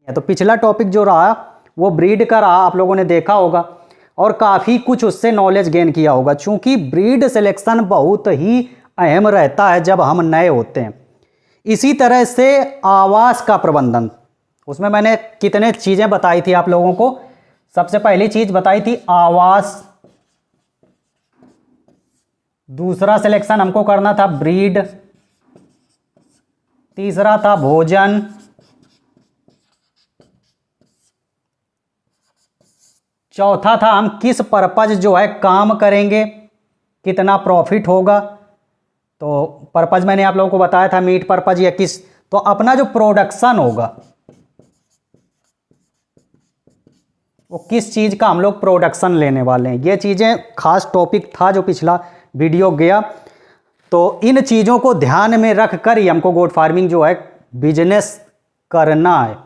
तो पिछला टॉपिक जो रहा वो ब्रीड का रहा, आप लोगों ने देखा होगा और काफ़ी कुछ उससे नॉलेज गेन किया होगा। चूँकि ब्रीड सिलेक्शन बहुत ही अहम रहता है जब हम नए होते हैं। इसी तरह से आवास का प्रबंधन, उसमें मैंने कितने चीज़ें बताई थी आप लोगों को। सबसे पहली चीज़ बताई थी आवास, दूसरा सिलेक्शन हमको करना था ब्रीड, तीसरा था भोजन, चौथा था हम किस पर्पज जो है काम करेंगे, कितना प्रॉफिट होगा। तो पर्पज मैंने आप लोगों को बताया था मीट पर्पज या किस, तो अपना जो प्रोडक्शन होगा वो किस चीज़ का हम लोग प्रोडक्शन लेने वाले हैं, ये चीज़ें खास टॉपिक था जो पिछला वीडियो गया। तो इन चीज़ों को ध्यान में रख कर ही हमको गोट फार्मिंग जो है बिजनेस करना है।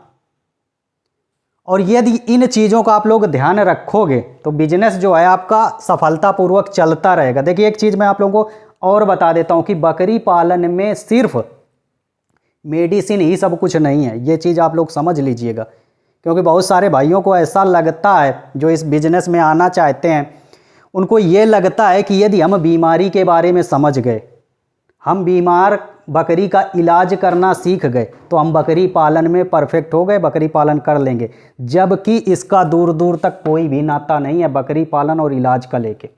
और यदि इन चीज़ों का आप लोग ध्यान रखोगे तो बिजनेस जो है आपका सफलतापूर्वक चलता रहेगा। देखिए एक चीज़ मैं आप लोगों को और बता देता हूँ कि बकरी पालन में सिर्फ मेडिसिन ही सब कुछ नहीं है, ये चीज़ आप लोग समझ लीजिएगा। क्योंकि बहुत सारे भाइयों को ऐसा लगता है जो इस बिजनेस में आना चाहते हैं, उनको ये लगता है कि यदि हम बीमारी के बारे में समझ गए, हम बीमार बकरी का इलाज करना सीख गए तो हम बकरी पालन में परफेक्ट हो गए, बकरी पालन कर लेंगे। जबकि इसका दूर दूर तक कोई भी नाता नहीं है बकरी पालन और इलाज का लेके।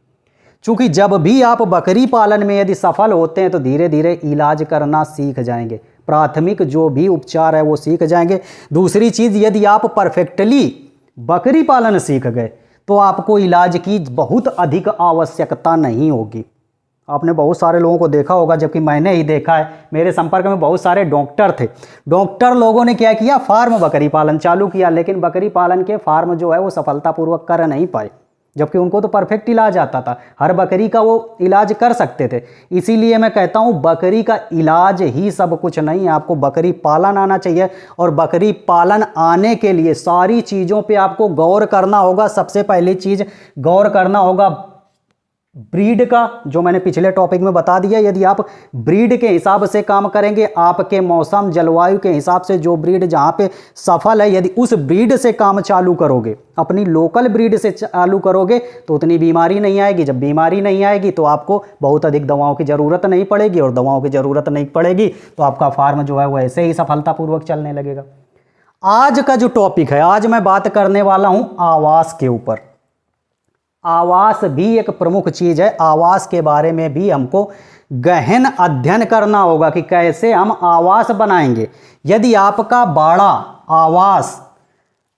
चूँकि जब भी आप बकरी पालन में यदि सफल होते हैं तो धीरे धीरे इलाज करना सीख जाएंगे, प्राथमिक जो भी उपचार है वो सीख जाएंगे। दूसरी चीज़, यदि आप परफेक्टली बकरी पालन सीख गए तो आपको इलाज की बहुत अधिक आवश्यकता नहीं होगी। आपने बहुत सारे लोगों को देखा होगा, जबकि मैंने ही देखा है, मेरे संपर्क में बहुत सारे डॉक्टर थे। डॉक्टर लोगों ने क्या किया, फार्म बकरी पालन चालू किया, लेकिन बकरी पालन के फार्म जो है वो सफलतापूर्वक कर नहीं पाए, जबकि उनको तो परफेक्ट इलाज आता था, हर बकरी का वो इलाज कर सकते थे। इसीलिए मैं कहता हूँ बकरी का इलाज ही सब कुछ नहीं है, आपको बकरी पालन आना चाहिए। और बकरी पालन आने के लिए सारी चीज़ों पे आपको गौर करना होगा। सबसे पहली चीज़ गौर करना होगा ब्रीड का, जो मैंने पिछले टॉपिक में बता दिया। यदि आप ब्रीड के हिसाब से काम करेंगे, आपके मौसम जलवायु के हिसाब से जो ब्रीड जहाँ पे सफल है, यदि उस ब्रीड से काम चालू करोगे, अपनी लोकल ब्रीड से चालू करोगे तो उतनी बीमारी नहीं आएगी। जब बीमारी नहीं आएगी तो आपको बहुत अधिक दवाओं की ज़रूरत नहीं पड़ेगी, और दवाओं की ज़रूरत नहीं पड़ेगी तो आपका फार्म जो है वो ऐसे ही सफलतापूर्वक चलने लगेगा। आज का जो टॉपिक है, आज मैं बात करने वाला हूँ आवास के ऊपर। आवास भी एक प्रमुख चीज़ है, आवास के बारे में भी हमको गहन अध्ययन करना होगा कि कैसे हम आवास बनाएंगे। यदि आपका बाड़ा आवास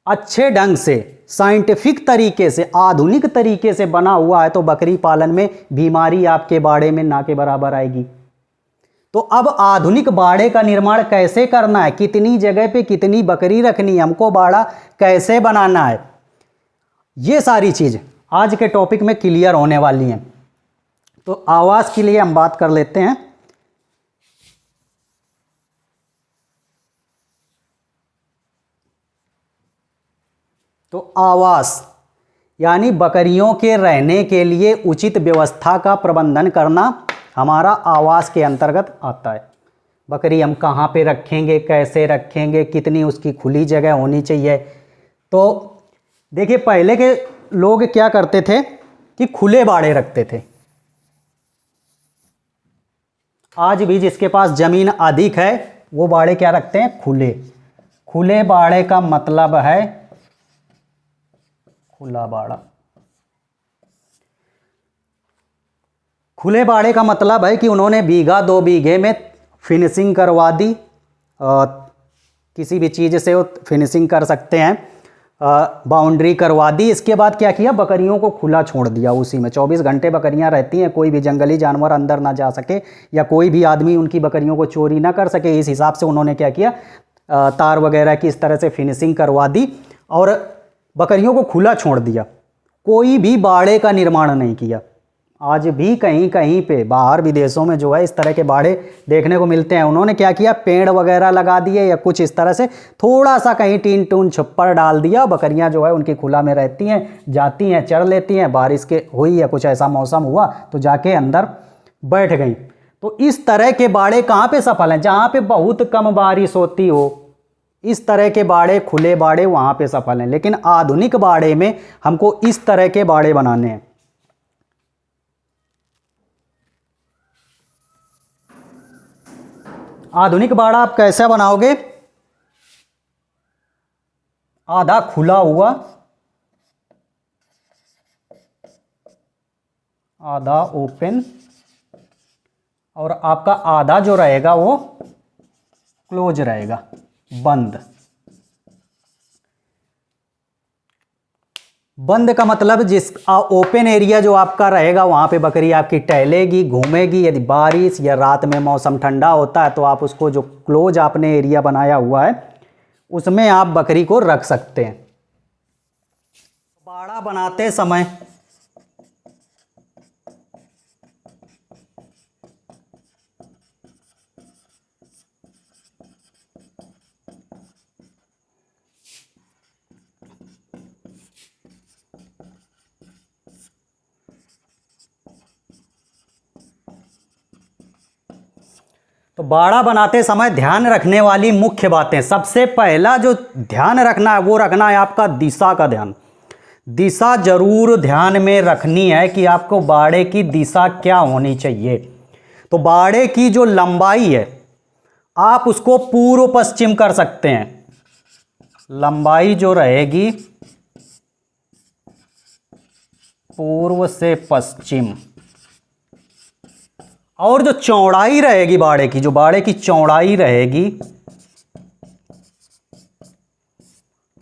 अच्छे ढंग से, साइंटिफिक तरीके से, आधुनिक तरीके से बना हुआ है तो बकरी पालन में बीमारी आपके बाड़े में ना के बराबर आएगी। तो अब आधुनिक बाड़े का निर्माण कैसे करना है, कितनी जगह पे कितनी बकरी रखनी है, हमको बाड़ा कैसे बनाना है, ये सारी चीज़ आज के टॉपिक में क्लियर होने वाली हैं। तो आवास के लिए हम बात कर लेते हैं। तो आवास यानी बकरियों के रहने के लिए उचित व्यवस्था का प्रबंधन करना हमारा आवास के अंतर्गत आता है। बकरी हम कहाँ पे रखेंगे, कैसे रखेंगे, कितनी उसकी खुली जगह होनी चाहिए। तो देखिए पहले के लोग क्या करते थे कि खुले बाड़े रखते थे। आज भी जिसके पास जमीन अधिक है वो बाड़े क्या रखते हैं, खुले। खुले बाड़े का मतलब है खुला बाड़ा। खुले बाड़े का मतलब है कि उन्होंने बीघा 2 बीघे में फिनिशिंग करवा दी, किसी भी चीज़ से वो फिनिशिंग कर सकते हैं, बाउंड्री करवा दी। इसके बाद क्या किया, बकरियों को खुला छोड़ दिया, उसी में 24 घंटे बकरियां रहती हैं, कोई भी जंगली जानवर अंदर ना जा सके या कोई भी आदमी उनकी बकरियों को चोरी ना कर सके। इस हिसाब से उन्होंने क्या किया, तार वगैरह की इस तरह से फिनिशिंग करवा दी और बकरियों को खुला छोड़ दिया, कोई भी बाड़े का निर्माण नहीं किया। आज भी कहीं कहीं पे बाहर विदेशों में जो है इस तरह के बाड़े देखने को मिलते हैं। उन्होंने क्या किया, पेड़ वगैरह लगा दिए या कुछ इस तरह से थोड़ा सा कहीं टीन टून छप्पर डाल दिया, बकरियां जो है उनकी खुला में रहती हैं, जाती हैं, चर लेती हैं। बारिश के हुई या कुछ ऐसा मौसम हुआ तो जाके अंदर बैठ गई। तो इस तरह के बाड़े कहाँ पे सफल हैं, जहाँ पे बहुत कम बारिश होती हो, इस तरह के बाड़े, खुले बाड़े वहाँ पे सफल हैं, लेकिन आधुनिक बाड़े में हमको इस तरह के बाड़े बनाने हैं। आधुनिक बाड़ा आप कैसे बनाओगे? आधा खुला हुआ, आधा ओपन, और आपका आधा जो रहेगा वो क्लोज रहेगा, बंद। बंद का मतलब जिस ओपन एरिया जो आपका रहेगा वहाँ पे बकरी आपकी टहलेगी, घूमेगी। यदि बारिश या रात में मौसम ठंडा होता है तो आप उसको जो क्लोज आपने एरिया बनाया हुआ है उसमें आप बकरी को रख सकते हैं। बाड़ा बनाते समय तो बाड़ा बनाते समय ध्यान रखने वाली मुख्य बातें, सबसे पहला जो ध्यान रखना है वो रखना है आपका दिशा का ध्यान। दिशा जरूर ध्यान में रखनी है कि आपको बाड़े की दिशा क्या होनी चाहिए। तो बाड़े की जो लंबाई है आप उसको पूर्व पश्चिम कर सकते हैं। लंबाई जो रहेगी पूर्व से पश्चिम, और जो चौड़ाई रहेगी बाड़े की, जो बाड़े की चौड़ाई रहेगी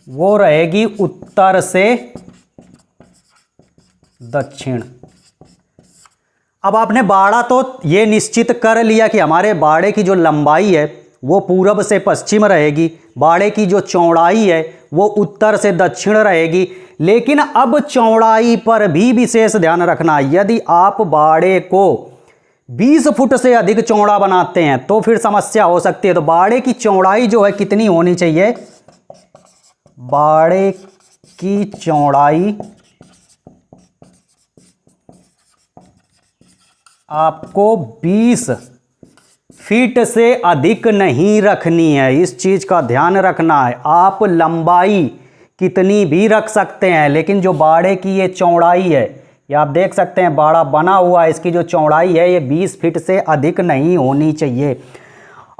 वो रहेगी उत्तर से दक्षिण। अब आपने बाड़ा तो ये निश्चित कर लिया कि हमारे बाड़े की जो लंबाई है वो पूरब से पश्चिम रहेगी, बाड़े की जो चौड़ाई है वो उत्तर से दक्षिण रहेगी। लेकिन अब चौड़ाई पर भी विशेष ध्यान रखना। यदि आप बाड़े को 20 फुट से अधिक चौड़ा बनाते हैं तो फिर समस्या हो सकती है। तो बाड़े की चौड़ाई जो है कितनी होनी चाहिए? बाड़े की चौड़ाई आपको 20 फीट से अधिक नहीं रखनी है। इस चीज का ध्यान रखना है। आप लंबाई कितनी भी रख सकते हैं, लेकिन जो बाड़े की ये चौड़ाई है, ये आप देख सकते हैं बाड़ा बना हुआ है, इसकी जो चौड़ाई है ये 20 फीट से अधिक नहीं होनी चाहिए।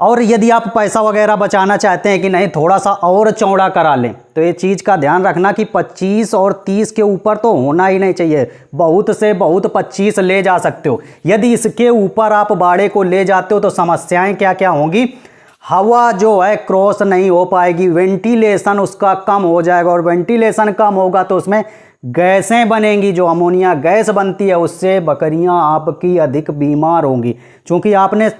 और यदि आप पैसा वगैरह बचाना चाहते हैं कि नहीं थोड़ा सा और चौड़ा करा लें, तो ये चीज़ का ध्यान रखना कि 25 और 30 के ऊपर तो होना ही नहीं चाहिए। बहुत से बहुत 25 ले जा सकते हो। यदि इसके ऊपर आप बाड़े को ले जाते हो तो समस्याएं क्या क्या होंगी? हवा जो है क्रॉस नहीं हो पाएगी, वेंटिलेशन उसका कम हो जाएगा, और वेंटिलेशन कम होगा तो उसमें गैसें बनेंगी। जो अमोनिया गैस बनती है उससे बकरियां आपकी अधिक बीमार होंगी। क्योंकि आपने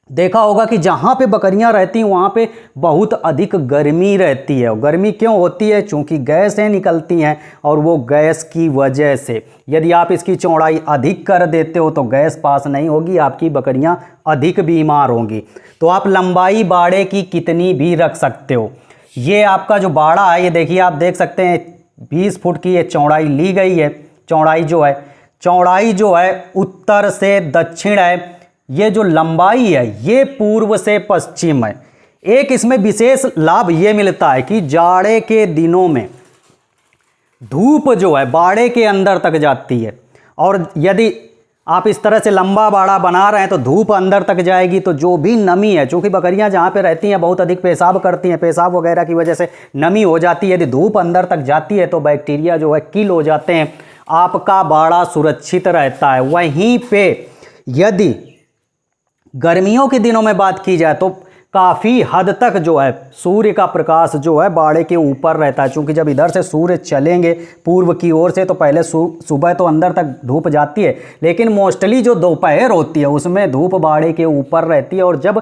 देखा होगा कि जहाँ पे बकरियां रहती हैं वहाँ पे बहुत अधिक गर्मी रहती है। और गर्मी क्यों होती है? क्योंकि गैसें निकलती हैं, और वो गैस की वजह से यदि आप इसकी चौड़ाई अधिक कर देते हो तो गैस पास नहीं होगी, आपकी बकरियां अधिक बीमार होंगी। तो आप लंबाई बाड़े की कितनी भी रख सकते हो। ये आपका जो बाड़ा है ये देखिए, आप देख सकते हैं 20 फुट की ये चौड़ाई ली गई है। चौड़ाई जो है उत्तर से दक्षिण है। ये जो लंबाई है ये पूर्व से पश्चिम है। एक इसमें विशेष लाभ ये मिलता है कि जाड़े के दिनों में धूप जो है बाड़े के अंदर तक जाती है, और यदि आप इस तरह से लंबा बाड़ा बना रहे हैं तो धूप अंदर तक जाएगी, तो जो भी नमी है, चूँकि बकरियां जहाँ पे रहती हैं बहुत अधिक पेशाब करती हैं, पेशाब वगैरह की वजह से नमी हो जाती है। यदि धूप अंदर तक जाती है तो बैक्टीरिया जो है किल हो जाते हैं, आपका बाड़ा सुरक्षित रहता है। वहीं पे यदि गर्मियों के दिनों में बात की जाए तो काफ़ी हद तक जो है सूर्य का प्रकाश जो है बाड़े के ऊपर रहता है। क्योंकि जब इधर से सूर्य चलेंगे पूर्व की ओर से तो पहले सुबह तो अंदर तक धूप जाती है, लेकिन मोस्टली जो दोपहर होती है उसमें धूप बाड़े के ऊपर रहती है, और जब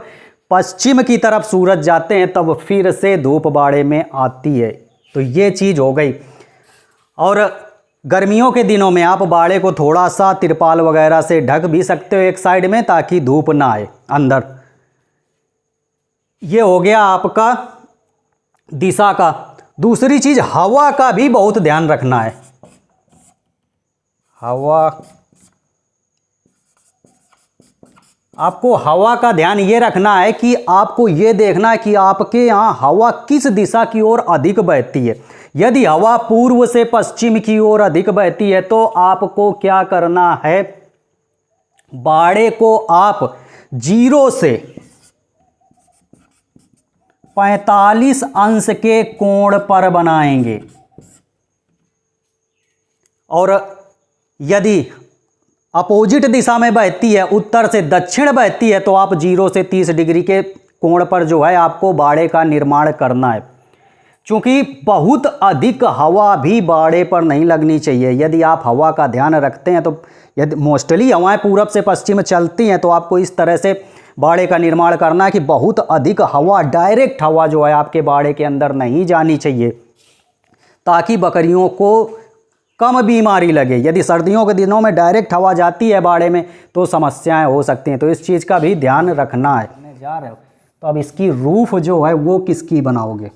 पश्चिम की तरफ सूरज जाते हैं तब फिर से धूप बाड़े में आती है। तो ये चीज़ हो गई। और गर्मियों के दिनों में आप बाड़े को थोड़ा सा तिरपाल वगैरह से ढक भी सकते हो एक साइड में, ताकि धूप ना आए अंदर। ये हो गया आपका दिशा का। दूसरी चीज हवा का भी बहुत ध्यान रखना है। हवा आपको हवा का ध्यान ये रखना है कि आपको ये देखना है कि आपके यहाँ हवा किस दिशा की ओर अधिक बहती है। यदि हवा पूर्व से पश्चिम की ओर अधिक बहती है तो आपको क्या करना है, बाड़े को आप 0 से 45 अंश के कोण पर बनाएंगे। और यदि अपोजिट दिशा में बहती है, उत्तर से दक्षिण बहती है, तो आप 0 से 30 डिग्री के कोण पर जो है आपको बाड़े का निर्माण करना है। क्योंकि बहुत अधिक हवा भी बाड़े पर नहीं लगनी चाहिए। यदि आप हवा का ध्यान रखते हैं तो यदि मोस्टली हवाएं पूरब से पश्चिम चलती हैं, तो आपको इस तरह से बाड़े का निर्माण करना है कि बहुत अधिक हवा, डायरेक्ट हवा जो है आपके बाड़े के अंदर नहीं जानी चाहिए, ताकि बकरियों को कम बीमारी लगे। यदि सर्दियों के दिनों में डायरेक्ट हवा जाती है बाड़े में तो समस्याएं हो सकती हैं, तो इस चीज़ का भी ध्यान रखना है। जा रहे हो तो अब इसकी रूफ जो है वो किसकी बनाओगे?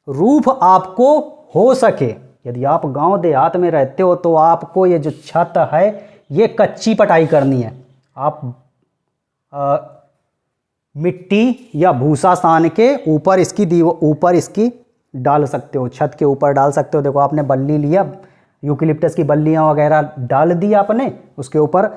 रूफ आपको हो सके, यदि आप गांव देहात में रहते हो तो आपको ये जो छत है ये कच्ची पटाई करनी है। आप मिट्टी या भूसा सान के ऊपर इसकी डाल सकते हो, छत के ऊपर डाल सकते हो। देखो आपने बल्ली लिया, यूकेलिप्टस की बल्लियाँ वगैरह डाल दी आपने, उसके ऊपर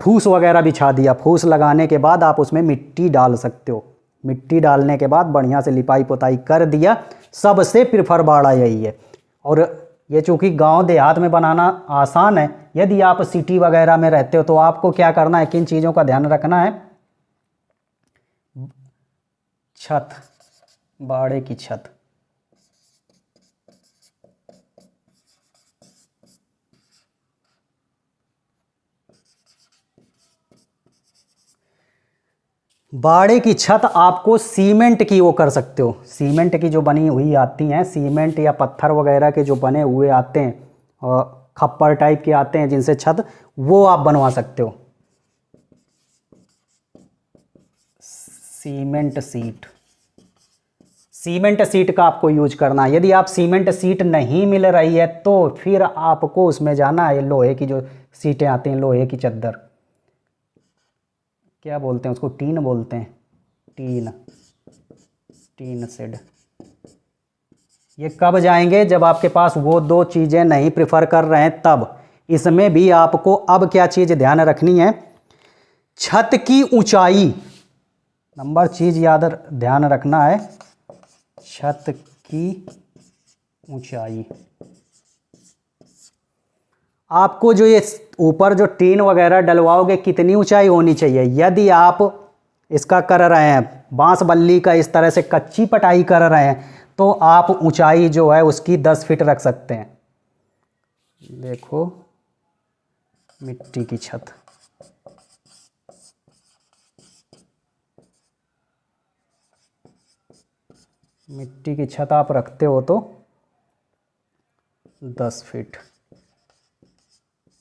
फूस वगैरह बिछा दिया। फूस लगाने के बाद आप उसमें मिट्टी डाल सकते हो। मिट्टी डालने के बाद बढ़िया से लिपाई पोताई कर दिया। सबसे प्रिफर बाड़ा यही है। और ये चूँकि गांव देहात में बनाना आसान है, यदि आप सिटी वगैरह में रहते हो तो आपको क्या करना है, किन चीज़ों का ध्यान रखना है? छत, बाड़े की छत, बाड़े की छत आपको सीमेंट की वो कर सकते हो। सीमेंट की जो बनी हुई आती हैं, सीमेंट या पत्थर वगैरह के जो बने हुए आते हैं और खप्पर टाइप के आते हैं जिनसे छत, वो आप बनवा सकते हो। सीमेंट सीट, सीमेंट सीट का आपको यूज करना है। यदि आप सीमेंट सीट नहीं मिल रही है तो फिर आपको उसमें जाना है, लोहे की जो सीटें आती हैं, लोहे की चद्दर, क्या बोलते हैं उसको, टीन बोलते हैं, टीन शेड। ये कब जाएंगे? जब आपके पास वो दो चीज़ें नहीं प्रेफर कर रहे हैं तब। इसमें भी आपको अब क्या चीज़ ध्यान रखनी है, छत की ऊंचाई। नंबर चीज़ याद ध्यान रखना है, छत की ऊंचाई। आपको जो ये ऊपर जो टीन वगैरह डलवाओगे कितनी ऊंचाई होनी चाहिए? यदि आप इसका कर रहे हैं, बांस बल्ली का इस तरह से कच्ची पटाई कर रहे हैं, तो आप ऊंचाई जो है उसकी 10 फीट रख सकते हैं। देखो मिट्टी की छत, मिट्टी की छत आप रखते हो तो 10 फीट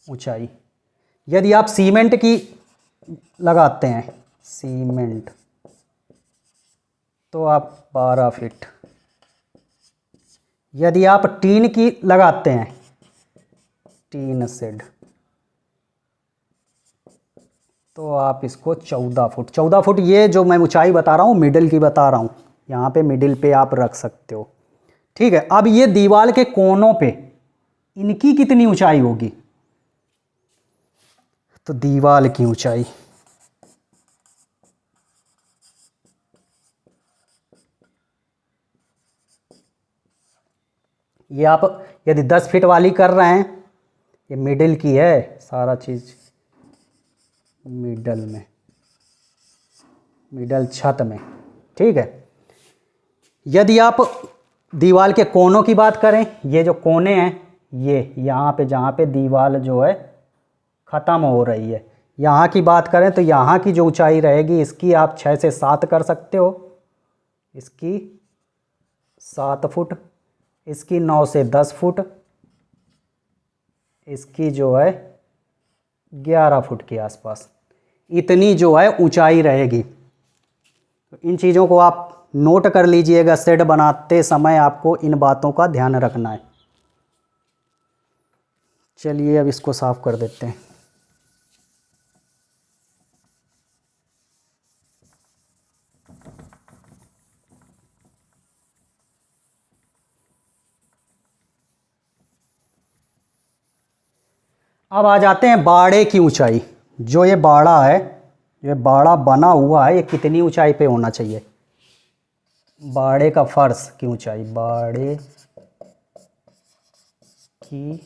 ऊंचाई। यदि आप सीमेंट की लगाते हैं, सीमेंट, तो आप 12 फीट। यदि आप टीन की लगाते हैं, टीन शेड, तो आप इसको 14 फुट, 14 फुट ये जो मैं ऊंचाई बता रहा हूँ मिडिल की बता रहा हूँ, यहाँ पे मिडिल पे आप रख सकते हो। ठीक है, अब ये दीवार के कोनों पे इनकी कितनी ऊंचाई होगी? तो दीवार की ऊंचाई, ये आप यदि 10 फीट वाली कर रहे हैं, ये मिडिल की है, सारा चीज़ मिडल में, मिडल छत में। ठीक है, यदि आप दीवार के कोनों की बात करें, ये जो कोने हैं, ये यहाँ पे जहाँ पे दीवार जो है ख़त्म हो रही है, यहाँ की बात करें तो यहाँ की जो ऊंचाई रहेगी इसकी आप 6 से 7 कर सकते हो, इसकी 7 फुट, इसकी 9 से 10 फुट, इसकी जो है 11 फुट के आसपास, इतनी जो है ऊंचाई रहेगी। तो इन चीज़ों को आप नोट कर लीजिएगा, शेड बनाते समय आपको इन बातों का ध्यान रखना है। चलिए अब इसको साफ़ कर देते हैं। अब आ जाते हैं बाड़े की ऊंचाई। जो ये बाड़ा है, ये बाड़ा बना हुआ है, ये कितनी ऊंचाई पे होना चाहिए? बाड़े का फर्श की ऊंचाई, बाड़े की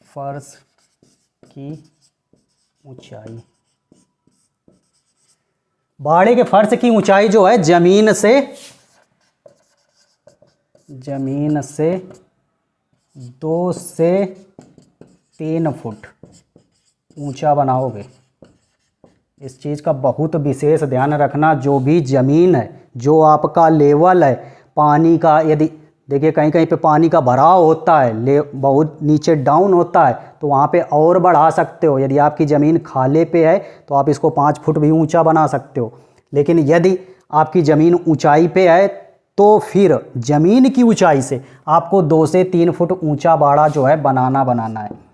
फर्श की ऊंचाई, बाड़े के फर्श की ऊंचाई जो है जमीन से 2 से 3 फुट ऊंचा बनाओगे। इस चीज़ का बहुत विशेष ध्यान रखना। जो भी ज़मीन है, जो आपका लेवल है पानी का, यदि देखिए कहीं कहीं पे पानी का भराव होता है, बहुत नीचे डाउन होता है, तो वहाँ पे और बढ़ा सकते हो। यदि आपकी ज़मीन खाले पे है तो आप इसको 5 फुट भी ऊंचा बना सकते हो। लेकिन यदि आपकी ज़मीन ऊंचाई पे है तो फिर ज़मीन की ऊंचाई से आपको 2 से 3 फुट ऊंचा बाड़ा जो है बनाना है।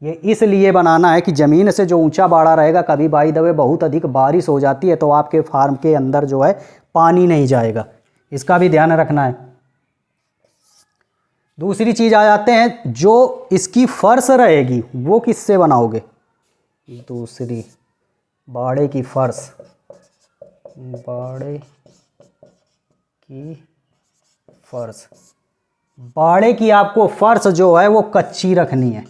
ये इसलिए बनाना है कि ज़मीन से जो ऊंचा बाड़ा रहेगा, कभी बाई द वे बहुत अधिक बारिश हो जाती है तो आपके फार्म के अंदर जो है पानी नहीं जाएगा। इसका भी ध्यान रखना है। दूसरी चीज़ आ जाते हैं, जो इसकी फर्श रहेगी वो किससे बनाओगे? दूसरी, बाड़े की फर्श, बाड़े की फर्श, बाड़े की आपको फर्श जो है वो कच्ची रखनी है।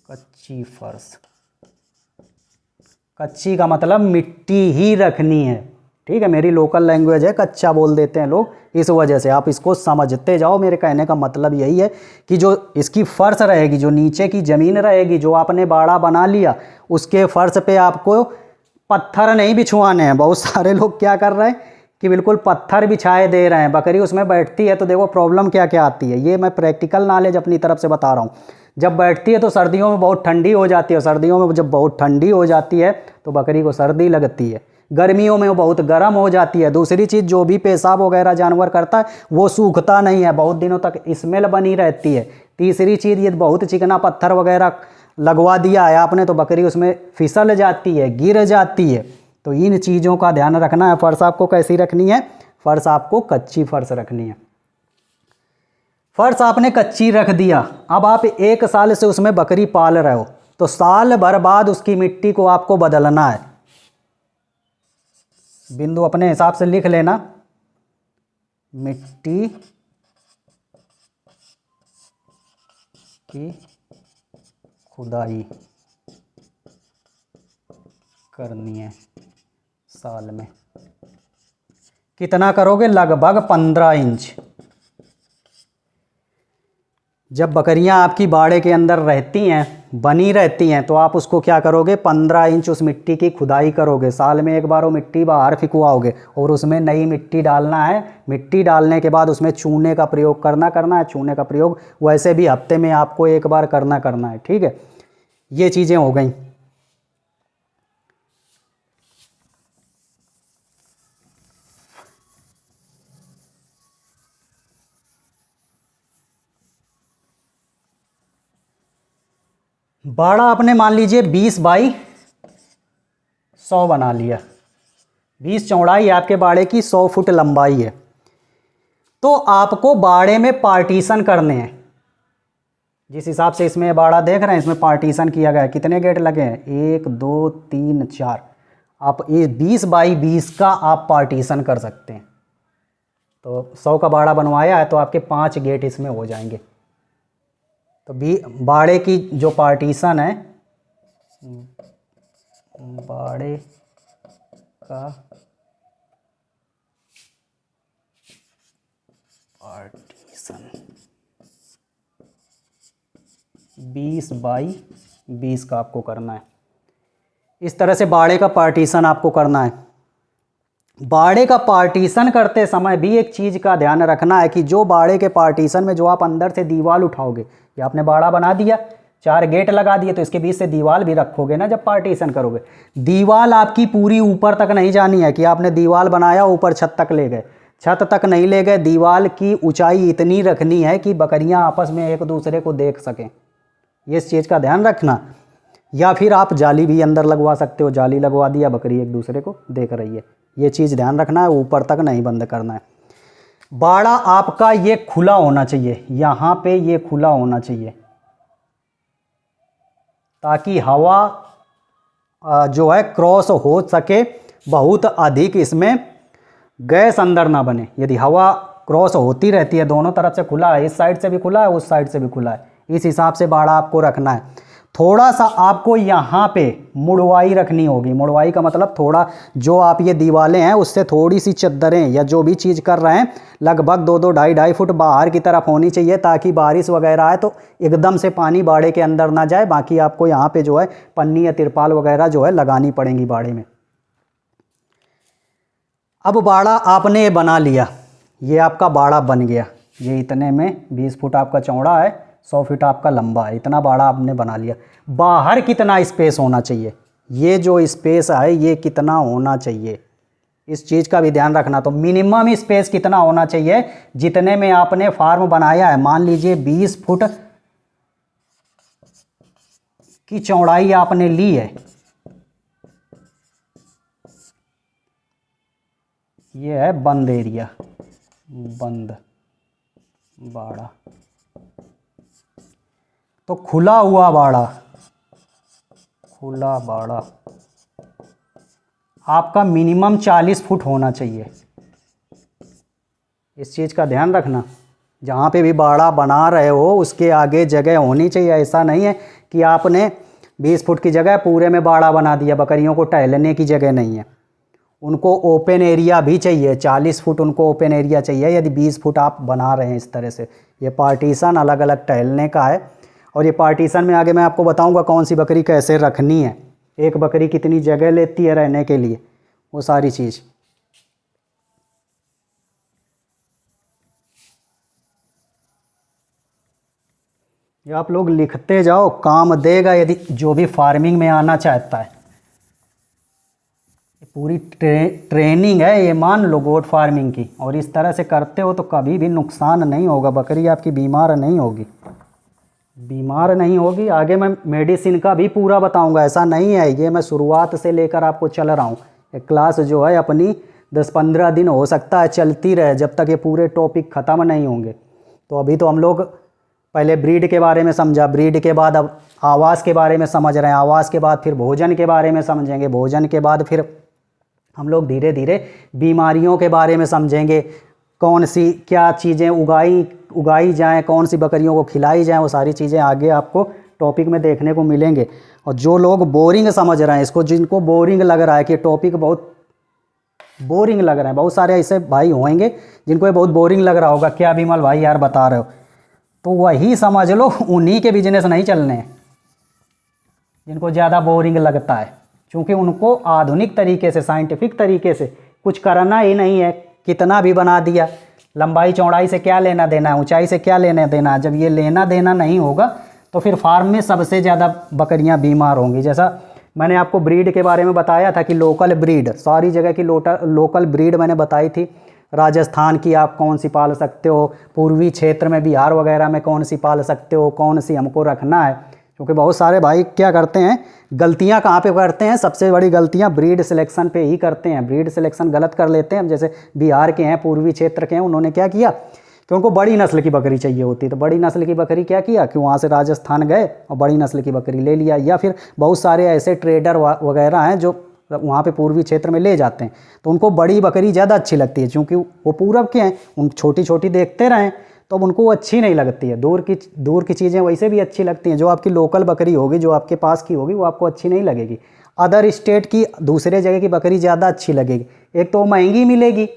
कच्ची फर्श, कच्ची का मतलब मिट्टी ही रखनी है। ठीक है, मेरी लोकल लैंग्वेज है, कच्चा बोल देते हैं लोग, इस वजह से आप इसको समझते जाओ। मेरे कहने का मतलब यही है कि जो इसकी फर्श रहेगी, जो नीचे की ज़मीन रहेगी, जो आपने बाड़ा बना लिया, उसके फर्श पे आपको पत्थर नहीं बिछवाने हैं। बहुत सारे लोग क्या कर रहे हैं कि बिल्कुल पत्थर बिछाए दे रहे हैं, बकरी उसमें बैठती है तो देखो प्रॉब्लम क्या क्या आती है। ये मैं प्रैक्टिकल नॉलेज अपनी तरफ से बता रहा हूँ। जब बैठती है तो सर्दियों में बहुत ठंडी हो जाती है, सर्दियों में जब बहुत ठंडी हो जाती है तो बकरी को सर्दी लगती है, गर्मियों में वो बहुत गर्म हो जाती है। दूसरी चीज़, जो भी पेशाब वगैरह जानवर करता है वो सूखता नहीं है, बहुत दिनों तक स्मेल बनी रहती है। तीसरी चीज़, ये बहुत चिकना पत्थर वगैरह लगवा दिया है आपने तो बकरी उसमें फिसल जाती है, गिर जाती है। तो इन चीज़ों का ध्यान रखना है। फर्श आपको कैसी रखनी है? फर्श आपको कच्ची फर्श रखनी है। फर्श आपने कच्ची रख दिया, अब आप 1 साल से उसमें बकरी पाल रहे हो तो साल भर बाद उसकी मिट्टी को आपको बदलना है। बिंदु अपने हिसाब से लिख लेना। मिट्टी की खुदाई करनी है साल में। कितना करोगे? लगभग 15 इंच। जब बकरियां आपकी बाड़े के अंदर रहती हैं, बनी रहती हैं, तो आप उसको क्या करोगे? 15 इंच उस मिट्टी की खुदाई करोगे। साल में एक बार वो मिट्टी बाहर फिकवाओगे और उसमें नई मिट्टी डालना है। मिट्टी डालने के बाद उसमें चूने का प्रयोग करना है। चूने का प्रयोग वैसे भी हफ्ते में आपको एक बार करना है। ठीक है, ये चीज़ें हो गई। बाड़ा आपने मान लीजिए 20 बाई 100 बना लिया। 20 चौड़ाई आपके बाड़े की, 100 फुट लंबाई है। तो आपको बाड़े में पार्टीशन करने हैं। जिस हिसाब से इसमें बाड़ा देख रहे हैं, इसमें पार्टीशन किया गया है। कितने गेट लगे हैं? 1 2 3 4। आप ये 20 बाई 20 का आप पार्टीशन कर सकते हैं। तो 100 का बाड़ा बनवाया है तो आपके 5 गेट इसमें हो जाएंगे। तो बाड़े की जो पार्टीशन है, बाड़े का पार्टीशन 20 बाई 20 का आपको करना है। इस तरह से बाड़े का पार्टीशन आपको करना है। बाड़े का पार्टीशन करते समय भी एक चीज़ का ध्यान रखना है कि जो बाड़े के पार्टीशन में जो आप अंदर से दीवार उठाओगे, ये आपने बाड़ा बना दिया, 4 गेट लगा दिए, तो इसके बीच से दीवार भी रखोगे ना जब पार्टीशन करोगे। दीवार आपकी पूरी ऊपर तक नहीं जानी है कि आपने दीवार बनाया ऊपर छत तक ले गए, छत तक नहीं ले गए। दीवार की ऊंचाई इतनी रखनी है कि बकरियां आपस में एक दूसरे को देख सकें। ये इस चीज़ का ध्यान रखना। या फिर आप जाली भी अंदर लगवा सकते हो, जाली लगवा दिया, बकरी एक दूसरे को देख रही है। ये चीज़ ध्यान रखना है, ऊपर तक नहीं बंद करना है। बाड़ा आपका ये खुला होना चाहिए, यहाँ पे ये खुला होना चाहिए, ताकि हवा जो है क्रॉस हो सके, बहुत अधिक इसमें गैस अंदर ना बने। यदि हवा क्रॉस होती रहती है, दोनों तरफ से खुला है, इस साइड से भी खुला है, उस साइड से भी खुला है, इस हिसाब से बाड़ा आपको रखना है। थोड़ा सा आपको यहाँ पे मुड़वाई रखनी होगी। मुड़वाई का मतलब थोड़ा, जो आप ये दीवारें हैं उससे थोड़ी सी चद्दरें या जो भी चीज़ कर रहे हैं लगभग 2-2, 2.5 फुट बाहर की तरफ होनी चाहिए, ताकि बारिश वगैरह आए तो एकदम से पानी बाड़े के अंदर ना जाए। बाकी आपको यहाँ पे जो है पन्नी या तिरपाल वगैरह जो है लगानी पड़ेंगी बाड़े में। अब बाड़ा आपने बना लिया, ये आपका बाड़ा बन गया। ये इतने में 20 फुट आपका चौड़ा है, 100 फीट आपका लंबा है, इतना बाड़ा आपने बना लिया। बाहर कितना स्पेस होना चाहिए, ये जो स्पेस है ये कितना होना चाहिए, इस चीज़ का भी ध्यान रखना। तो मिनिमम स्पेस कितना होना चाहिए, जितने में आपने फार्म बनाया है। मान लीजिए 20 फुट की चौड़ाई आपने ली है, ये है बंद एरिया, बंद बाड़ा। तो खुला हुआ बाड़ा, खुला बाड़ा आपका मिनिमम 40 फुट होना चाहिए। इस चीज़ का ध्यान रखना, जहाँ पे भी बाड़ा बना रहे हो उसके आगे जगह होनी चाहिए। ऐसा नहीं है कि आपने 20 फुट की जगह पूरे में बाड़ा बना दिया, बकरियों को टहलने की जगह नहीं है। उनको ओपन एरिया भी चाहिए, 40 फुट उनको ओपन एरिया चाहिए। यदि 20 फुट आप बना रहे हैं इस तरह से, ये पार्टीशन अलग अलग टहलने का है। और ये पार्टीशन में आगे मैं आपको बताऊंगा कौन सी बकरी कैसे रखनी है, एक बकरी कितनी जगह लेती है रहने के लिए, वो सारी चीज़। ये आप लोग लिखते जाओ, काम देगा यदि जो भी फार्मिंग में आना चाहता है। पूरी ट्रेनिंग है ये, मान लो गोट फार्मिंग की, और इस तरह से करते हो तो कभी भी नुकसान नहीं होगा, बकरी आपकी बीमार नहीं होगी, बीमार नहीं होगी। आगे मैं मेडिसिन का भी पूरा बताऊंगा, ऐसा नहीं है, ये मैं शुरुआत से लेकर आपको चल रहा हूँ। एक क्लास जो है अपनी 10-15 दिन हो सकता है चलती रहे, जब तक ये पूरे टॉपिक ख़त्म नहीं होंगे। तो अभी तो हम लोग पहले ब्रीड के बारे में समझा, ब्रीड के बाद अब आवास के बारे में समझ रहे हैं, आवास के बाद फिर भोजन के बारे में समझेंगे, भोजन के बाद फिर हम लोग धीरे धीरे बीमारियों के बारे में समझेंगे, कौन सी क्या चीज़ें उगाई जाएं, कौन सी बकरियों को खिलाई जाएं, वो सारी चीज़ें आगे आपको टॉपिक में देखने को मिलेंगे। और जो लोग बोरिंग समझ रहे हैं इसको, जिनको बोरिंग लग रहा है कि टॉपिक बहुत बोरिंग लग रहा है, बहुत सारे ऐसे भाई होंगे जिनको ये बहुत बोरिंग लग रहा होगा, क्या विमल भाई यार बता रहे हो, तो वही समझ लो उन्हीं के बिजनेस नहीं चलने हैं जिनको ज़्यादा बोरिंग लगता है, क्योंकि उनको आधुनिक तरीके से, साइंटिफिक तरीके से कुछ करना ही नहीं है। कितना भी बना दिया, लंबाई चौड़ाई से क्या लेना देना है, ऊंचाई से क्या लेना देना है। जब ये लेना देना नहीं होगा तो फिर फार्म में सबसे ज़्यादा बकरियां बीमार होंगी। जैसा मैंने आपको ब्रीड के बारे में बताया था कि लोकल ब्रीड, सारी जगह की लोकल ब्रीड मैंने बताई थी। राजस्थान की आप कौन सी पाल सकते हो, पूर्वी क्षेत्र में बिहार वगैरह में कौन सी पाल सकते हो, कौन सी हमको रखना है। क्योंकि बहुत सारे भाई क्या करते हैं, गलतियां कहाँ पे करते हैं, सबसे बड़ी गलतियां ब्रीड सिलेक्शन पे ही करते हैं। ब्रीड सिलेक्शन गलत कर लेते हैं। जैसे बिहार के हैं, पूर्वी क्षेत्र के हैं, उन्होंने क्या किया कि उनको बड़ी नस्ल की बकरी चाहिए होती, तो बड़ी नस्ल की बकरी क्या किया कि वहाँ से राजस्थान गए और बड़ी नस्ल की बकरी ले लिया। या फिर बहुत सारे ऐसे ट्रेडर वगैरह हैं जो वहाँ पे पूर्वी क्षेत्र में ले जाते हैं, तो उनको बड़ी बकरी ज़्यादा अच्छी लगती है, क्योंकि वो पूरब के हैं, उन छोटी छोटी देखते रहें तो अब उनको अच्छी नहीं लगती है। दूर की चीज़ें वैसे भी अच्छी लगती हैं। जो आपकी लोकल बकरी होगी, जो आपके पास की होगी, वो आपको अच्छी नहीं लगेगी। अदर स्टेट की, दूसरे जगह की बकरी ज़्यादा अच्छी लगेगी। एक तो वो महंगी मिलेगी,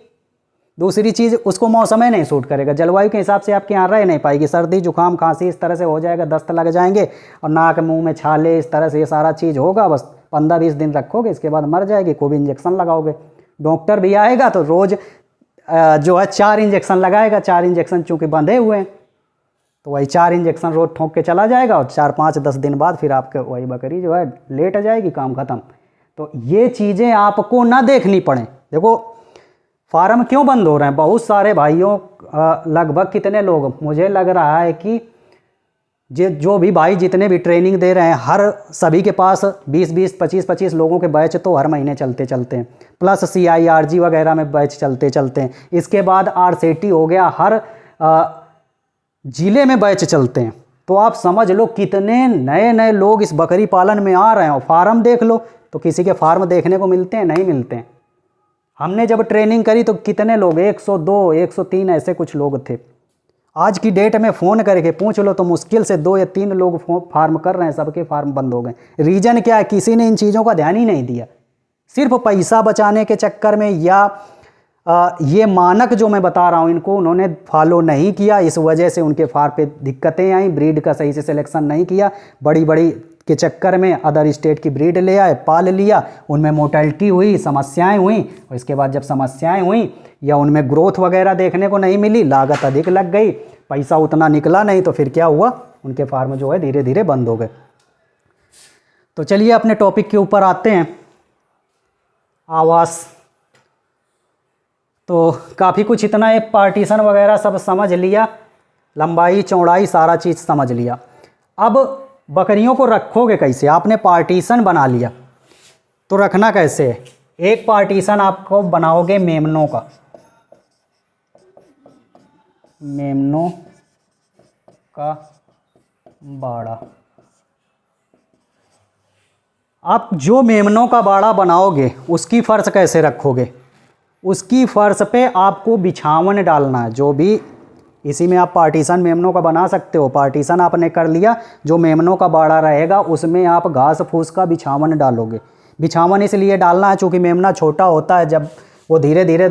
दूसरी चीज़ उसको मौसम नहीं सूट करेगा, जलवायु के हिसाब से आपके यहाँ रह नहीं पाएगी। सर्दी जुकाम खांसी इस तरह से हो जाएगा, दस्त लग जाएंगे और नाक मुंह में छाले, इस तरह से ये सारा चीज़ होगा। बस 15-20 दिन रखोगे, इसके बाद मर जाएगी। कोई भी इंजेक्शन लगाओगे, डॉक्टर भी आएगा तो रोज़ जो है 4 इंजेक्शन लगाएगा। 4 इंजेक्शन चूँकि बंधे हुए हैं तो वही 4 इंजेक्शन रोज़ ठोंक के चला जाएगा और 4-5-10 दिन बाद फिर आपके वही बकरी जो है लेट जाएगी, काम ख़त्म। तो ये चीज़ें आपको ना देखनी पड़े। देखो फार्म क्यों बंद हो रहे हैं, बहुत सारे भाइयों, लगभग कितने लोग, मुझे लग रहा है कि जो भी भाई जितने भी ट्रेनिंग दे रहे हैं, हर सभी के पास 20-20, 25-25 लोगों के बैच तो हर महीने चलते चलते हैं, प्लस CIRG वगैरह में बैच चलते चलते हैं। इसके बाद RCT हो गया, हर ज़िले में बैच चलते हैं। तो आप समझ लो कितने नए नए लोग इस बकरी पालन में आ रहे हैं। फार्म देख लो तो किसी के फार्म देखने को मिलते हैं? नहीं मिलते हैं। हमने जब ट्रेनिंग करी तो कितने लोग, 102, 103 ऐसे कुछ लोग थे। आज की डेट में फ़ोन करके पूछ लो तो मुश्किल से 2 या 3 लोग फार्म कर रहे हैं, सबके फार्म बंद हो गए। रीज़न क्या है? किसी ने इन चीज़ों का ध्यान ही नहीं दिया। सिर्फ पैसा बचाने के चक्कर में या ये मानक जो मैं बता रहा हूँ इनको उन्होंने फॉलो नहीं किया, इस वजह से उनके फार्म पे दिक्कतें आई। ब्रीड का सही से सिलेक्शन नहीं किया, बड़ी बड़ी के चक्कर में अदर स्टेट की ब्रीड ले आए, पाल लिया, उनमें मोर्टेलिटी हुई, समस्याएं हुई। और इसके बाद जब समस्याएं हुई या उनमें ग्रोथ वगैरह देखने को नहीं मिली, लागत अधिक लग गई, पैसा उतना निकला नहीं, तो फिर क्या हुआ? उनके फार्म जो है धीरे धीरे बंद हो गए। तो चलिए अपने टॉपिक के ऊपर आते हैं, आवास। तो काफ़ी कुछ इतना एक पार्टीशन वगैरह सब समझ लिया, लंबाई चौड़ाई सारा चीज़ समझ लिया। अब बकरियों को रखोगे कैसे? आपने पार्टीशन बना लिया तो रखना कैसे है? एक पार्टीशन आपको बनाओगे मेमनों का, मेमनों का बाड़ा। आप जो मेमनों का बाड़ा बनाओगे उसकी फर्श कैसे रखोगे? उसकी फर्श पे आपको बिछावन डालना है। जो भी इसी में आप पार्टीशन मेमनों का बना सकते हो। पार्टीशन आपने कर लिया, जो मेमनों का बाड़ा रहेगा उसमें आप घास फूस का बिछावन डालोगे। बिछावन इसलिए डालना है चूँकि मेमना छोटा होता है, जब वो धीरे धीरे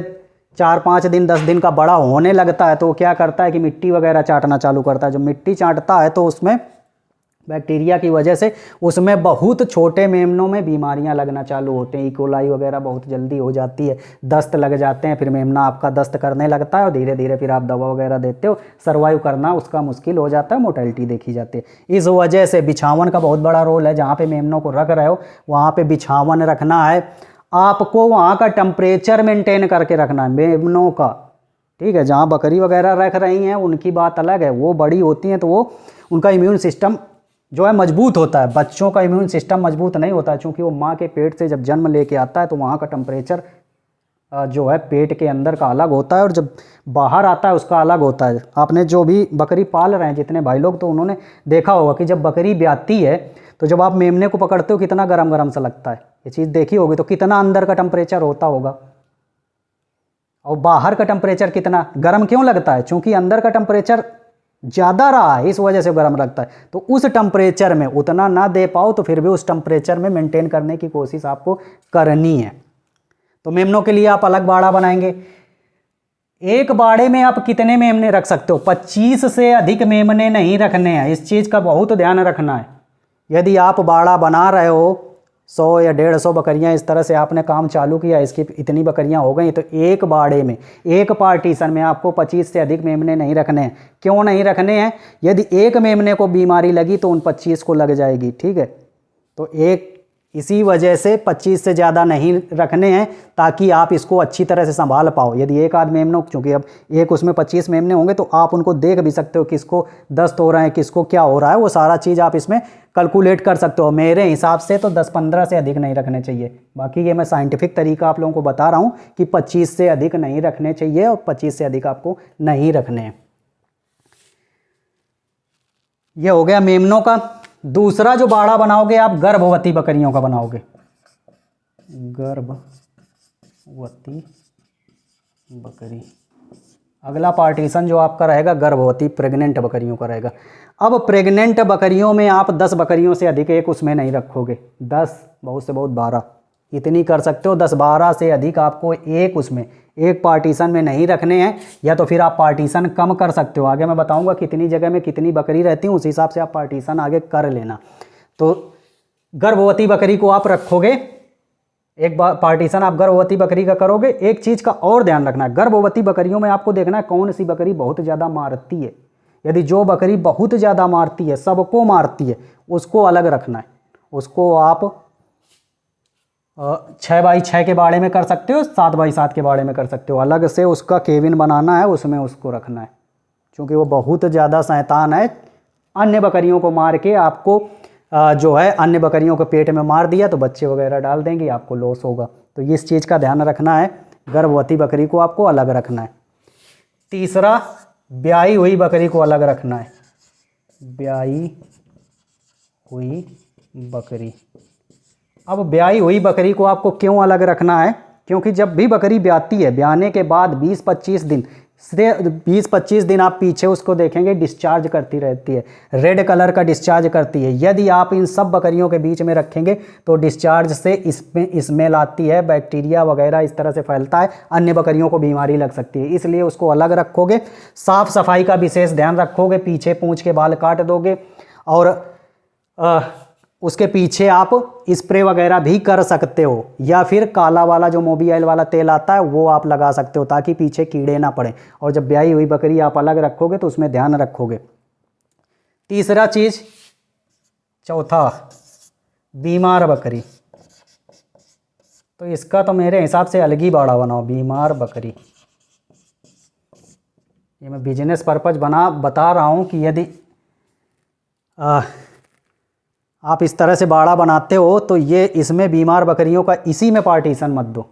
4-5 दिन 10 दिन का बड़ा होने लगता है तो वो क्या करता है कि मिट्टी वगैरह चाटना चालू करता है। जब मिट्टी चाटता है तो उसमें बैक्टीरिया की वजह से उसमें बहुत छोटे मेमनों में बीमारियां लगना चालू होते हैं। इकोलाई वगैरह बहुत जल्दी हो जाती है, दस्त लग जाते हैं, फिर मेमना आपका दस्त करने लगता है और धीरे धीरे फिर आप दवा वगैरह देते हो, सर्वाइव करना उसका मुश्किल हो जाता है, मोर्टेलिटी देखी जाती है। इस वजह से बिछावन का बहुत बड़ा रोल है। जहाँ पे मेमनों को रख रहे हो वहाँ पे बिछावन रखना है। आपको वहाँ का टेम्परेचर मेंटेन करके रखना है मेमनों का, ठीक है। जहाँ बकरी वगैरह रख रही हैं उनकी बात अलग है, वो बड़ी होती हैं तो वो उनका इम्यून सिस्टम जो है मजबूत होता है। बच्चों का इम्यून सिस्टम मजबूत नहीं होता है, क्योंकि वो माँ के पेट से जब जन्म लेके आता है तो वहाँ का टेम्परेचर जो है पेट के अंदर का अलग होता है और जब बाहर आता है उसका अलग होता है। आपने जो भी बकरी पाल रहे हैं जितने भाई लोग, तो उन्होंने देखा होगा कि जब बकरी ब्याती है तो जब आप मेमने को पकड़ते हो कितना गरम गरम सा लगता है, ये चीज़ देखी होगी। तो कितना अंदर का टेम्परेचर होता होगा और बाहर का टेम्परेचर कितना गर्म क्यों लगता है? क्योंकि अंदर का टेम्परेचर ज़्यादा रहा है, इस वजह से गर्म लगता है। तो उस टेम्परेचर में उतना ना दे पाओ तो फिर भी उस टेम्परेचर में मेंटेन करने की कोशिश आपको करनी है। तो मेमनों के लिए आप अलग बाड़ा बनाएंगे। एक बाड़े में आप कितने मेमने रख सकते हो? 25 से अधिक मेमने नहीं रखने हैं, इस चीज़ का बहुत ध्यान रखना है। यदि आप बाड़ा बना रहे हो 100 या 150 बकरियां, इस तरह से आपने काम चालू किया, इसकी इतनी बकरियां हो गई, तो एक बाड़े में एक पार्टीशन में आपको 25 से अधिक मेमने नहीं रखने हैं। क्यों नहीं रखने हैं? यदि एक मेमने को बीमारी लगी तो उन 25 को लग जाएगी, ठीक है। तो एक इसी वजह से 25 से ज़्यादा नहीं रखने हैं ताकि आप इसको अच्छी तरह से संभाल पाओ। यदि एक आध मेमनों, चूँकि अब एक उसमें 25 मेमने होंगे तो आप उनको देख भी सकते हो किसको दस्त हो रहा है, किसको क्या हो रहा है, वो सारा चीज़ आप इसमें कैलकुलेट कर सकते हो। मेरे हिसाब से तो 10-15 से अधिक नहीं रखने चाहिए। बाकी ये मैं साइंटिफिक तरीका आप लोगों को बता रहा हूँ कि 25 से अधिक नहीं रखने चाहिए और 25 से अधिक आपको नहीं रखने हैं। ये हो गया मेमनों का। दूसरा जो बाड़ा बनाओगे आप गर्भवती बकरियों का बनाओगे, गर्भवती बकरी। अगला पार्टीशन जो आपका रहेगा गर्भवती प्रेग्नेंट बकरियों का रहेगा। अब प्रेग्नेंट बकरियों में आप 10 बकरियों से अधिक एक उसमें नहीं रखोगे। 10 बहुत से बहुत 12 इतनी कर सकते हो। 10-12 से अधिक आपको एक उसमें एक पार्टीशन में नहीं रखने हैं, या तो फिर आप पार्टीशन कम कर सकते हो। आगे मैं बताऊंगा कितनी जगह में कितनी बकरी रहती है, उस हिसाब से आप पार्टीशन आगे कर लेना। तो गर्भवती बकरी को आप रखोगे, एक पार्टीशन आप गर्भवती बकरी का करोगे। एक चीज़ का और ध्यान रखना है, गर्भवती बकरियों में आपको देखना है कौन सी बकरी बहुत ज़्यादा मारती है। यदि जो बकरी बहुत ज़्यादा मारती है, सबको मारती है, उसको अलग रखना है। उसको आप 6x6 के बाड़े में कर सकते हो, 7x7 के बाड़े में कर सकते हो। अलग से उसका केबिन बनाना है, उसमें उसको रखना है, क्योंकि वो बहुत ज़्यादा शैतान है। अन्य बकरियों को मार के आपको जो है अन्य बकरियों को पेट में मार दिया तो बच्चे वगैरह डाल देंगी, आपको लॉस होगा। तो इस चीज़ का ध्यान रखना है, गर्भवती बकरी को आपको अलग रखना है। तीसरा, ब्याई हुई बकरी को अलग रखना है। ब्याई हुई बकरी। अब ब्याई हुई बकरी को आपको क्यों अलग रखना है? क्योंकि जब भी बकरी ब्याती है, ब्याने के बाद 20-25 दिन से 20-25 दिन आप पीछे उसको देखेंगे डिस्चार्ज करती रहती है, रेड कलर का डिस्चार्ज करती है। यदि आप इन सब बकरियों के बीच में रखेंगे तो डिस्चार्ज से इसमें स्मेल आती है, बैक्टीरिया वगैरह इस तरह से फैलता है, अन्य बकरियों को बीमारी लग सकती है। इसलिए उसको अलग रखोगे, साफ सफाई का विशेष ध्यान रखोगे, पीछे पूंछ के बाल काट दोगे और उसके पीछे आप स्प्रे वगैरह भी कर सकते हो, या फिर काला वाला जो मोबियाइल वाला तेल आता है वो आप लगा सकते हो ताकि पीछे कीड़े ना पड़े। और जब ब्याई हुई बकरी आप अलग रखोगे तो उसमें ध्यान रखोगे। तीसरा चीज़, चौथा, बीमार बकरी। तो इसका तो मेरे हिसाब से अलग ही बाड़ा बनाओ, बीमार बकरी। ये मैं बिजनेस पर्पज बता रहा हूँ कि यदि आप इस तरह से बाड़ा बनाते हो तो ये इसमें बीमार बकरियों का इसी में पार्टीशन मत दो।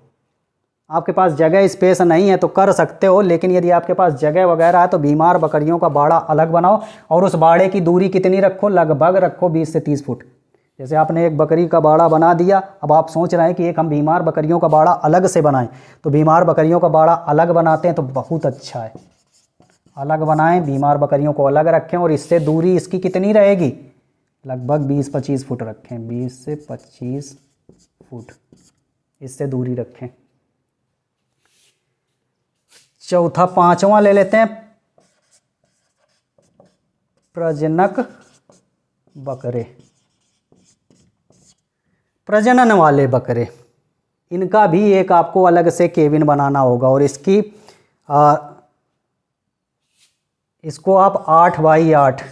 आपके पास जगह स्पेस नहीं है तो कर सकते हो, लेकिन यदि आपके पास जगह वगैरह है तो बीमार बकरियों का बाड़ा अलग बनाओ। और उस बाड़े की दूरी कितनी रखो? लगभग रखो 20 से 30 फुट। जैसे आपने एक बकरी का बाड़ा बना दिया, अब आप सोच रहे हैं कि एक हम बीमार बकरियों का बाड़ा अलग से बनाएं, तो बीमार बकरियों का बाड़ा अलग बनाते हैं तो बहुत अच्छा है। अलग बनाएं, बीमार बकरियों को अलग रखें और इससे दूरी इसकी कितनी रहेगी? लगभग 20-25 फुट रखें, 20 से 25 फुट इससे दूरी रखें। चौथा, पांचवा ले लेते हैं, प्रजनक बकरे, प्रजनन वाले बकरे। इनका भी एक आपको अलग से केबिन बनाना होगा और इसको आप 8x8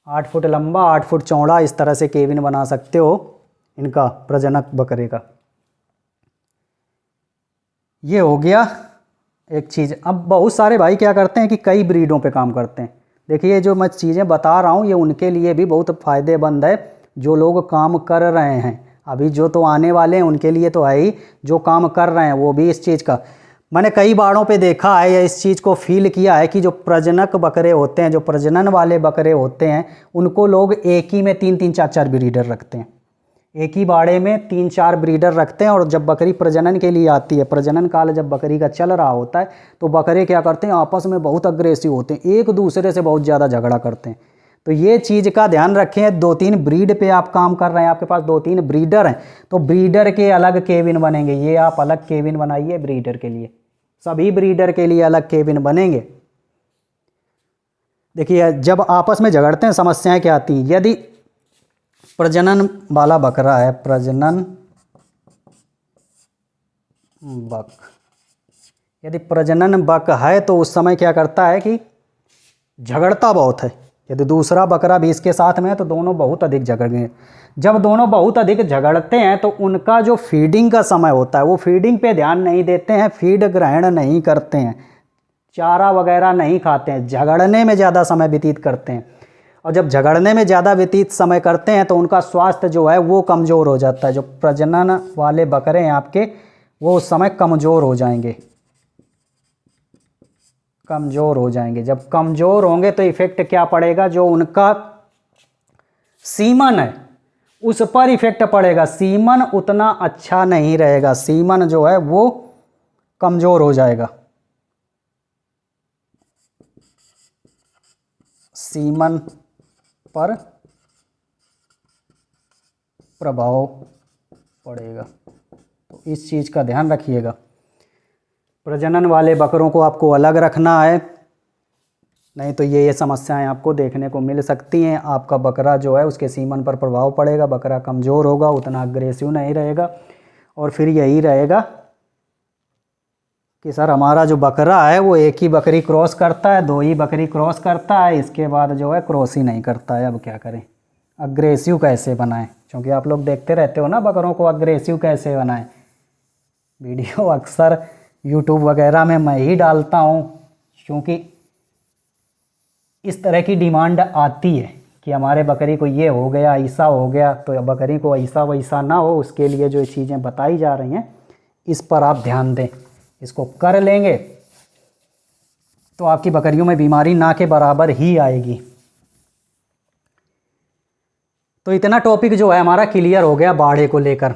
8 फुट लंबा 8 फुट चौड़ा इस तरह से केबिन बना सकते हो इनका, प्रजनक बकरे का। ये हो गया एक चीज़। अब बहुत सारे भाई क्या करते हैं कि कई ब्रीडों पे काम करते हैं। देखिए जो मैं चीज़ें बता रहा हूँ ये उनके लिए भी बहुत फ़ायदेमंद है जो लोग काम कर रहे हैं। अभी जो तो आने वाले हैं उनके लिए तो है ही, जो काम कर रहे हैं वो भी इस चीज़ का। मैंने कई बाड़ों पे देखा है या इस चीज़ को फील किया है कि जो प्रजनक बकरे होते हैं, जो प्रजनन वाले बकरे होते हैं, उनको लोग एक ही में 3-3 4-4 ब्रीडर रखते हैं। एक ही बाड़े में 3-4 ब्रीडर रखते हैं और जब बकरी प्रजनन के लिए आती है, प्रजनन काल जब बकरी का चल रहा होता है, तो बकरे क्या करते हैं, आपस में बहुत अग्रेसिव होते हैं, एक दूसरे से बहुत ज़्यादा झगड़ा करते हैं। तो ये चीज़ का ध्यान रखें। 2-3 ब्रीड पे आप काम कर रहे हैं, आपके पास 2-3 ब्रीडर हैं, तो ब्रीडर के अलग केबिन बनेंगे। ये आप अलग केबिन बनाइए ब्रीडर के लिए, सभी ब्रीडर के लिए अलग केबिन बनेंगे। देखिए जब आपस में झगड़ते हैं समस्याएं क्या आती हैं। यदि प्रजनन वाला बकरा है, प्रजनन बक, यदि प्रजनन बक है तो उस समय क्या करता है कि झगड़ता बहुत है। यदि दूसरा बकरा भी इसके साथ में है तो दोनों बहुत अधिक झगड़ेंगे। जब दोनों बहुत अधिक झगड़ते हैं तो उनका जो फीडिंग का समय होता है वो फीडिंग पे ध्यान नहीं देते हैं, फीड ग्रहण नहीं करते हैं, चारा वगैरह नहीं खाते हैं, झगड़ने में ज़्यादा समय व्यतीत करते हैं। और जब झगड़ने में ज़्यादा व्यतीत समय करते हैं तो उनका स्वास्थ्य जो है वो कमज़ोर हो जाता है। जो प्रजनन वाले बकरे हैं आपके, वो उस समय कमज़ोर हो जाएंगे, कमज़ोर हो जाएंगे। जब कमज़ोर होंगे तो इफ़ेक्ट क्या पड़ेगा, जो उनका सीमन है उस पर इफ़ेक्ट पड़ेगा। सीमन उतना अच्छा नहीं रहेगा, सीमन जो है वो कमज़ोर हो जाएगा, सीमन पर प्रभाव पड़ेगा। तो इस चीज़ का ध्यान रखिएगा। प्रजनन वाले बकरों को आपको अलग रखना है, नहीं तो ये समस्याएं आपको देखने को मिल सकती हैं। आपका बकरा जो है उसके सीमन पर प्रभाव पड़ेगा, बकरा कमज़ोर होगा, उतना अग्रेसिव नहीं रहेगा, और फिर यही रहेगा कि सर हमारा जो बकरा है वो एक ही बकरी क्रॉस करता है, 2 ही बकरी क्रॉस करता है, इसके बाद जो है क्रॉस ही नहीं करता है। अब क्या करें, अग्रेसिव कैसे बनाएं? क्योंकि आप लोग देखते रहते हो ना बकरों को अग्रेसिव कैसे बनाएं। वीडियो अक्सर यूट्यूब वगैरह में मैं ही डालता हूँ, क्योंकि इस तरह की डिमांड आती है कि हमारे बकरी को ये हो गया, ऐसा हो गया, तो बकरी को ऐसा वैसा ना हो, उसके लिए जो चीज़ें बताई जा रही हैं इस पर आप ध्यान दें। इसको कर लेंगे तो आपकी बकरियों में बीमारी ना के बराबर ही आएगी। तो इतना टॉपिक जो है हमारा क्लियर हो गया बाड़े को लेकर।